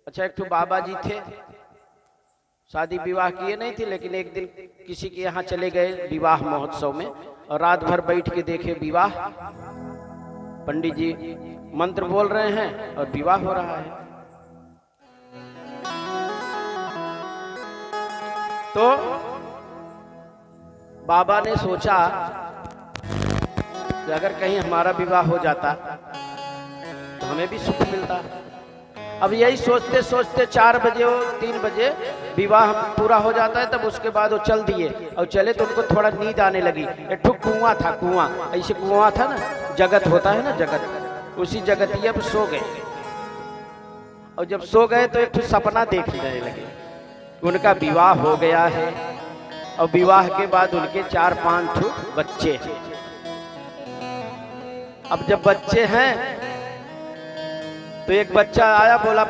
अच्छा, एक तो बाबा जी थे, शादी विवाह किए नहीं थे, लेकिन एक दिन किसी के यहाँ चले गए विवाह महोत्सव में और रात भर बैठ के देखे विवाह। पंडित जी मंत्र बोल रहे हैं और विवाह हो रहा है। तो बाबा ने सोचा कि अगर कहीं हमारा विवाह हो जाता तो हमें भी सुख मिलता। अब यही सोचते सोचते 4 बजे और 3 बजे विवाह पूरा हो जाता है। तब उसके बाद वो चल दिए और चले तो उनको थोड़ा नींद आने लगी। एक ठुक कुआं था, कुआं ऐसे कुआं था ना, जगत होता है ना जगत, उसी जगतिया पर सो गए। और जब सो गए तो एक ठुक सपना देखने लगे, उनका विवाह हो गया है और विवाह के बाद उनके 4-5 ठुक बच्चे हैं। अब जब बच्चे हैं तो एक बच्चा आया, बोला